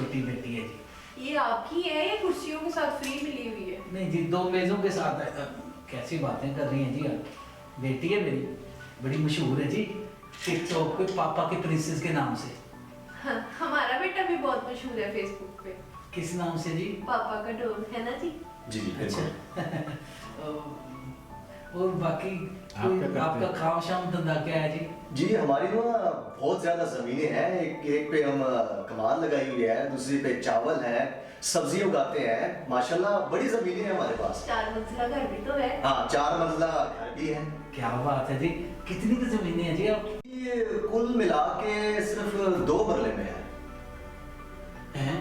छोटी बेटी है जी। ये आपकी है या कुर्सियों के साथ फ्री मिली हुई है? नहीं जी, 2 मेज़ों के साथ है। कैसी बातें कर रही हैं जी आप। बेटी है मेरी, बड़ी मशहूर है जी टिकटॉक पे पापा के प्रिंसेस के नाम से। हाँ, हमारा बेटा भी बहुत मशहूर है फेसबुक पे। किस नाम से जी? पापा का डॉन है ना जी। जी जी अच्छा। और बाकी आपका हैं? काम शाम धंधा क्या है जी? जी हमारी ना बहुत ज्यादा जमीनें हैं। एक पे हम कमाल लगाई हुई है, दूसरी पे चावल है, सब्जी उगाते हैं। माशाल्लाह बड़ी जमीनें हैं हमारे पास। 4 मंजिला घर भी तो है। हाँ 4 मंजिला घर भी है। क्या बात है जी। कितनी की जमीनें हैं जी आप? ये कुल मिला के सिर्फ 2 मरले में है। हैं?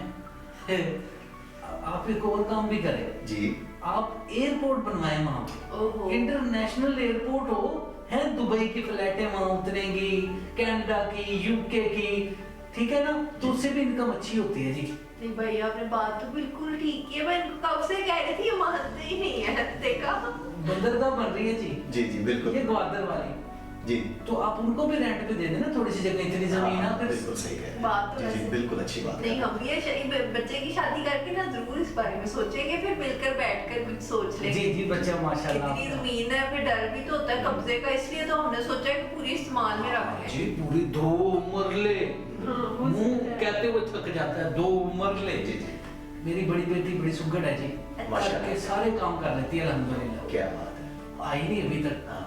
आप एक और काम भी करें जी आप एयरपोर्ट बनवाए वहां पे। ओहो। इंटरनेशनल एयरपोर्ट हो है, दुबई की फ्लाइटें वहां उतरेंगी, कनाडा की, यूके की, ठीक है ना, तो उससे भी इनकम अच्छी होती है जी। नहीं भाई आपने बात तो बिल्कुल ठीक की है। मैं कब से कह रही थी, ये मानते ही नहीं है। देखा बंदरगाह बन रही है जी। जी जी बिल्कुल। ये ग्वादर वाली। जी तो आप उनको भी रेंट पे दे देना थोड़ी सी जगह, इतनी जमीन हाँ, है फिर। बिल्कुल सही कह रहे हैं। बात तो जी जी वैसे- बिल्कुल अच्छी बात नहीं, है। हम ये बच्चे की शादी करके ना जरूर इस बारे में सोचेंगे, फिर मिलकर बैठकर कुछ सोच लेंगे। जी जी बच्चा माशाल्लाह। कितनी जमीन है, फिर डर भी तो होता है कब्जे का, इसलिए तो हमने सोचा कि पूरी इस्तेमाल में रखें। जी पूरी 2 मरले। हाँ, वो मुंह सही है। कहते हुए थक जाता है, 2 मरले। जी जी मेरी बड़ी बेटी बड़ी सुगड़ है जी, माशाल्लाह। के सारे काम कर लेती है अल्हम्दुलिल्लाह। क्या बात है। आई नहीं अभी तक। हाँ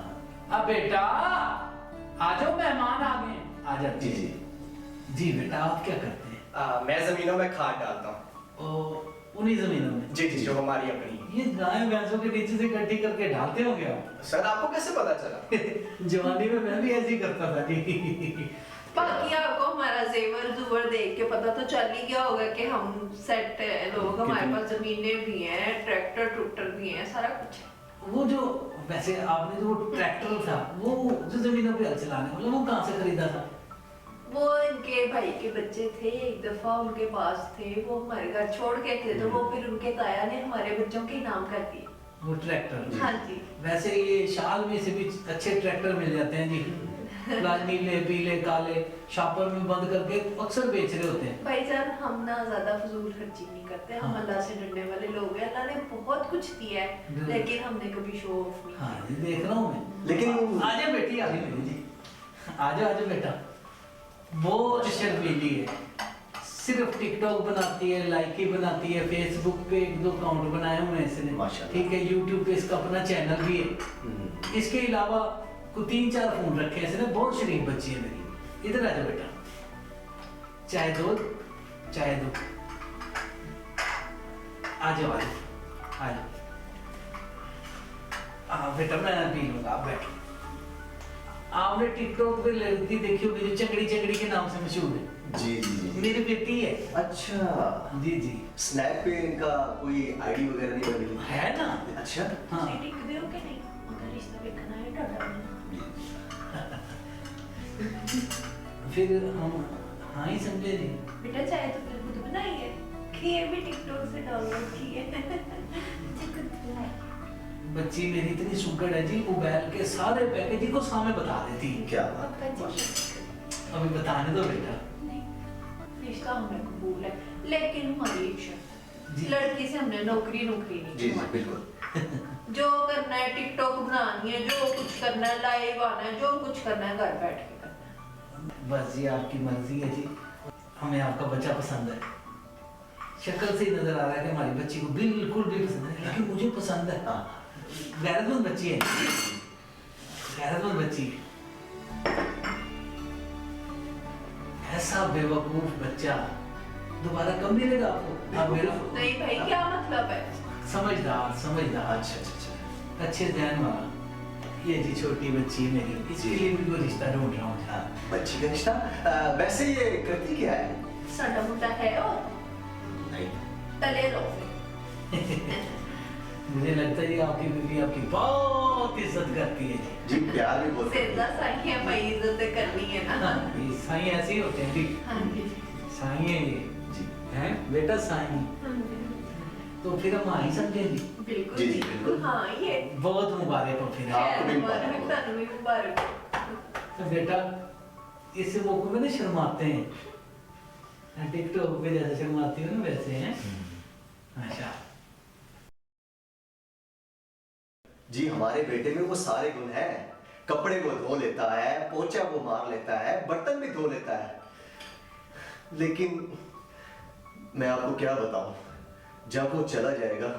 अब बेटा आ जाओ, मेहमान आ गए। आ जाती जी है। जी जी बेटा आप क्या करते हैं? मैं जमीनों में खाद डालता हूँ। उन्हीं जमीनों में? जी जी जो हमारी अपनी। ये गाय भैंसों के नीचे से इकट्ठी करके ढालते होंगे आप? सर आपको कैसे पता चला? जवानी में मैं भी ऐसे ही करता था जी। बाकी आपको हमारा जेवर जुवर देख के पता तो चल ही गया होगा कि हम सेट लोग, हमारे पास जमीनें भी हैं, ट्रैक्टर ट्रुक्टर भी हैं, सारा कुछ है। वो जो वैसे आपने जो ट्रैक्टर था, वो जो जमीनों पे हल चलाने वाला, वो कहाँ से खरीदा था? वो इनके भाई के बच्चे थे, एक दफा उनके पास थे, वो हमारे घर छोड़ के गए थे, वो फिर उनके ताया ने हमारे बच्चों के नाम कर दिए। वो ट्रैक्टर। हाँ जी। वैसे ये शाल में से भी अच्छे ट्रैक्टर मिल जाते हैं जी। नीले पीले काले, शॉपर में बंद करके अक्सर बेच रहे होते हैं। भाईजान हम ना ज्यादा फजूल खर्ची नहीं करते, हम हाँ। अल्लाह से डरने वाले लोग हैं। अल्लाह ने बहुत कुछ दिया है, बिल्कुल। लेकिन हमने कभी शो ऑफ नहीं हाँ जी देख रहा हूँ मैं। लेकिन- आजा बेटी, आ गई मेरी जी। आजा आजा बेटा। बहुत शर्मीली है, सिर्फ टिकटॉक बनाती है, लाइकी बनाती है, फेसबुक पे 1-2 अकाउंट बनाए हुए हैं इसने, माशाल्लाह। ठीक है, यूट्यूब पे इसका अपना चैनल भी है। हम्म। इसके अलावा को 3-4 फोन रखे हैं इसने। बहुत शरीफ बच्ची है मेरी। इधर आ जाओ बेटा, चाय दो, चाय दो। आ जाओ आ जाओ आ जाओ। हाँ बेटा मैं पी लूंगा, आप बैठो। आपने टिकटॉक पे लड़की देखी होगी जो चंगड़ी चंगड़ी के नाम से मशहूर है? जी जी जी मेरी बेटी है। अच्छा जी जी स्नैप पे इनका कोई आईडी वगैरह नहीं बनी हुई? है ना। अच्छा हाँ तुसी टिकदे हो कि नहीं? अगर रिश्ता देखना है डाटा फिर हम हाँ ही समझे जी। बेटा चाहे तो फिर खुद बनाई है कि ये भी टिकटॉक से डाउनलोड की है। बच्ची मेरी इतनी सुगड़ है जी, मोबाइल के सारे पैकेज को सामने बता देती है। क्या बात पक्का है। जी। अभी बताने दो बेटा। नहीं, रिश्ता हमें कबूल है, लेकिन हमारी एक शर्त जी। है, लड़की से हमने नौकरी नहीं जी जी करवानी। बिल्कुल। जो करना है टिकटॉक बनानी है, जो कुछ करना है लाइव आना है, जो कुछ करना है घर बैठ के करना है। बस जी आपकी मर्जी है जी। हमें आपका बच्चा पसंद है, शक्ल से ही नजर आ रहा है कि हमारी बच्ची को बिल्कुल भी पसंद है, लेकिन मुझे पसंद है। हाँ गैरतमंद बच्ची है, गैरतमंद बच्ची। ऐसा बेवकूफ बच्चा दोबारा कब मिलेगा आपको? आप मेरा नहीं भाई क्या मतलब है? समझदार समझदार, अच्छा अच्छा अच्छा। अच्छे ध्यान वाला। ये जी छोटी बच्ची है मेरी, इसके लिए भी कोई रिश्ता ढूंढ रहा हूँ। हाँ, बच्ची का रिश्ता। वैसे ये करती क्या है? साडा मुंडा है और नहीं तले लो फिर। मुझे लगता है ये आपकी बीवी आपकी बहुत इज्जत करती है जी। जी प्यार भी बहुत करती सेधा है। साई है भाई, इज्जत करनी है ना। ये साईं ऐसे ही होते हैं जी। हाँ जी। साईं है ये जी हैं बेटा, साईं। हाँ जी। तो फिर हम हाँ ही समझे जी। बिल्कुल जी, जी, बिल्कुल। हाँ ये बहुत मुबारक हो फिर हाँ। आप। आपको भी मुबारक, मुबारक। तुहानू भी मुबारक। तो बेटा इस मौके में ना शर्माते हैं, टिकटॉक पे जैसे शर्माती हो ना वैसे हैं। अच्छा जी हमारे बेटे में वो सारे गुण हैं। कपड़े वो धो लेता है, पोछा वो मार लेता है, बर्तन भी धो लेता है। लेकिन मैं आपको क्या बताऊं, जब वो चला जाएगा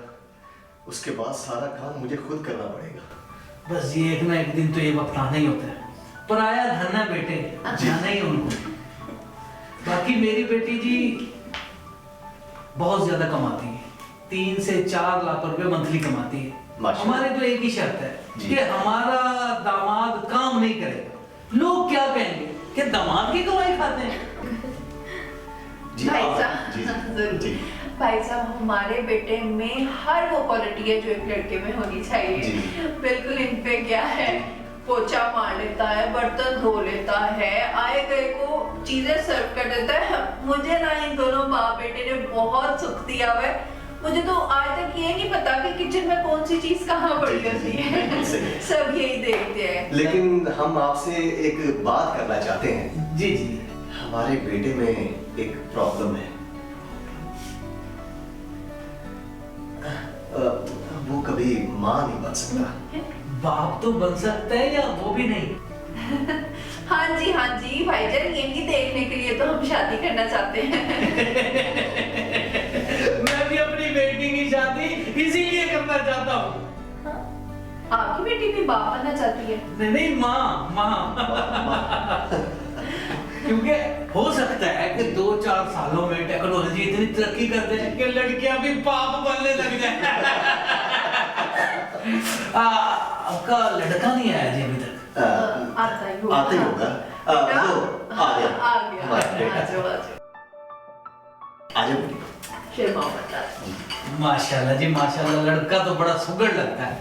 उसके बाद सारा काम मुझे खुद करना पड़ेगा। बस ये एक ना एक दिन तो ये वक्त आना ही होता है, पराया धन है बेटे, जाना ही उनको। बाकी मेरी बेटी जी बहुत ज्यादा कमाती है, 3 से 4 लाख रुपए मंथली कमाती है। माशाल्लाह। हमारी तो एक ही शर्त है जी। कि हमारा दामाद काम नहीं करेगा। लोग क्या कहेंगे कि दामाद की कमाई खाते हैं। जी भाई हाँ, साहब, जी जरूर। जी भाई साहब हमारे बेटे में हर वो क्वालिटी है जो एक लड़के में होनी चाहिए। जी। बिल्कुल इन पे क्या है, पोछा मार लेता है, बर्तन धो लेता है, आए गए को चीजें सर्व कर देता है। मुझे ना इन दोनों बाप बेटे ने बहुत सुख दिया हुआ है। मुझे तो आज तक ये नहीं पता कि किचन में कौन सी चीज कहाँ पड़ी जी, होती जी, है। सही है। सब यही देखते हैं। लेकिन हम आपसे एक बात करना चाहते हैं। जी जी हमारे बेटे में एक प्रॉब्लम है। वो कभी माँ नहीं बन सकता। बाप तो बन सकता है या वो भी नहीं। हाँ जी भाईजान, यही देखने के लिए तो हम शादी करना चाहते हैं। मैं भी अपनी बेटी की शादी इसीलिए करना चाहता हूँ। आपकी बेटी भी बाप बनना चाहती है? नहीं नहीं माँ क्योंकि हो सकता है कि 2-4 सालों में टेक्नोलॉजी इतनी तरक्की कर दे कि लड़कियां भी बाप बनने लग जाए। आपका लड़का नहीं आया जी अभी तक? आता ही होगा। आता ही होगा। वो आ गया। आ गया। हमारा बेटा। आ जाओ, आ जाओ। आ जाओ बेटी। शर्माओ मत। माशाल्लाह जी माशाल्लाह, लड़का तो बड़ा सुघड़ लगता है।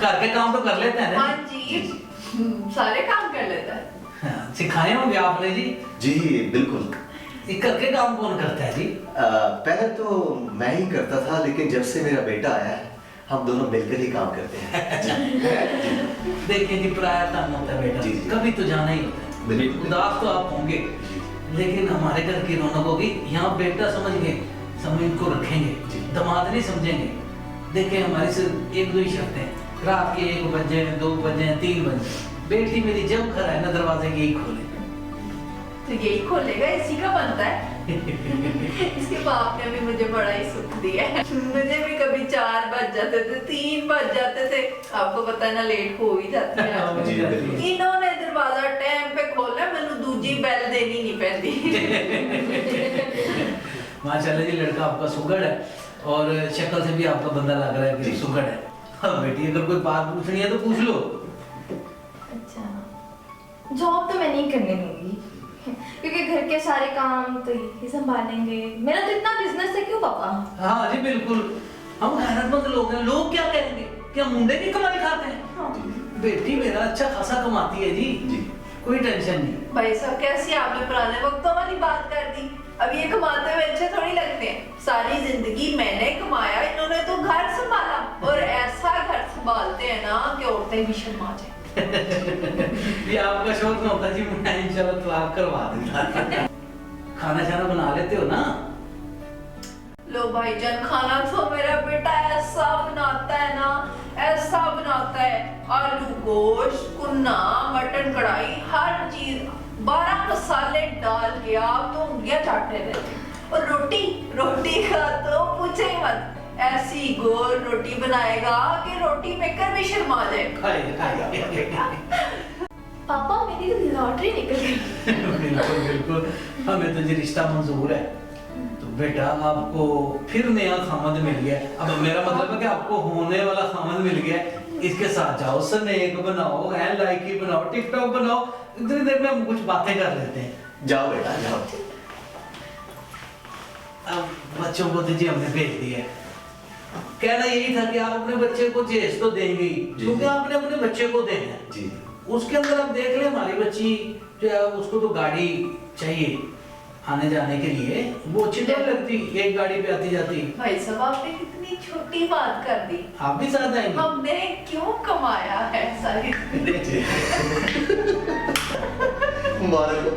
घर के काम तो कर लेता है ना? हाँ जी, सारे काम कर लेता है। हाँ, सिखाए होंगे आपने जी? जी बिल्कुल। ये घर के काम कौन करता है जी? पहले तो मैं ही करता था, लेकिन जब से मेरा बेटा आया है हम दोनों मिलकर ही काम करते हैं। देखिए जी, पराया काम होता है बेटा, जी, जी। कभी तो जाना ही होता है। बिल्कुल। उदास तो आप होंगे, लेकिन हमारे घर की रौनक होगी। यहाँ बेटा समझ गए, समय इनको रखेंगे, जी। दामाद नहीं समझेंगे। देखिए हमारी सिर्फ 1-2 ही शर्तें हैं, रात के 1 बजे, 2 बजे, 3 बजे बेटी मेरी जब घर आए ना दरवाजे यही खोले। तो यही खोलेगा, इसी का बनता है। इसके बाप ने भी मुझे बड़ा ही सुख दिया है। मुझे भी कभी 4 बज जाते थे, 3 बज जाते थे। आपको पता है ना, लेट हो ही जाती है। जी, बिल्कुल। इन्होंने दरवाजा टाइम पे खोला, मैंने दूजी बेल देनी नहीं पैंदी। माशाल्लाह जी, लड़का आपका सुघड़ है और शक्ल से भी आपका बंदा लग रहा है कि जी। सुघड़ है। हाँ बेटी, अगर कोई बात पूछनी है तो पूछ लो। अच्छा, जॉब तो मैं नहीं करने दूंगी क्योंकि घर के सारे काम तो ही संभालेंगे। मेरा तो इतना बिजनेस है, क्यों पापा? हाँ जी बिल्कुल, हम गैरतमंद लोग हैं। लोग क्या कहेंगे कि हम मुंडे की कमाई खाते हैं? हाँ। बेटी मेरा अच्छा खासा कमाती है जी, जी। कोई टेंशन नहीं। भाई साहब, कैसी आपने पुराने वक्तों वाली बात कर दी। अब ये कमाते हुए अच्छे थोड़ी लगते हैं। सारी जिंदगी मैंने कमाया, इन्होंने तो घर संभाला, और ऐसा घर संभालते हैं ना कि औरतें भी शर्मा जाए। ये आपका शौक ना होता जी, मैं इंशाल्लाह तलाक करवा देता। खाना शाना बना लेते हो ना? लो भाईजान, खाना तो मेरा बेटा ऐसा बनाता है ना, ऐसा बनाता है। आलू गोश्त, कुन्ना, मटन कढ़ाई, हर चीज 12 मसाले डाल के आप तो उंगलियां चाटने देते। और रोटी का तो पूछे ही मत। ऐसी गोल रोटी बनाएगा कि रोटी मेकर भी शर्मा जाए। पापा, मेरी तो लॉटरी निकल गई। बिल्कुल बिल्कुल, हमें तो जी रिश्ता मंजूर है। तो बेटा आपको फिर नया खामद मिल गया। अब मेरा मतलब है कि आपको होने वाला खामद मिल गया। इसके साथ जाओ, स्नैक बनाओ, है लाइकी बनाओ, टिकटॉक बनाओ। इतनी देर में हम कुछ बातें कर लेते हैं। जाओ बेटा जाओ। अब बच्चों को दीजिए, हमने भेज दिया है। कहना यही था कि आप अपने बच्चे को जेस तो देंगे ही, जी, क्योंकि जी। आपने अपने बच्चे को देना है। जी उसके अंदर आप देख ले, हमारी बच्ची जो है उसको तो गाड़ी चाहिए आने जाने के लिए। वो अच्छी नहीं लगती, एक गाड़ी पे आती जाती। भाई साहब, आपने कितनी छोटी बात कर दी। आप भी साथ आएंगे? हमने क्यों कमाया है सारी मुबारक हो।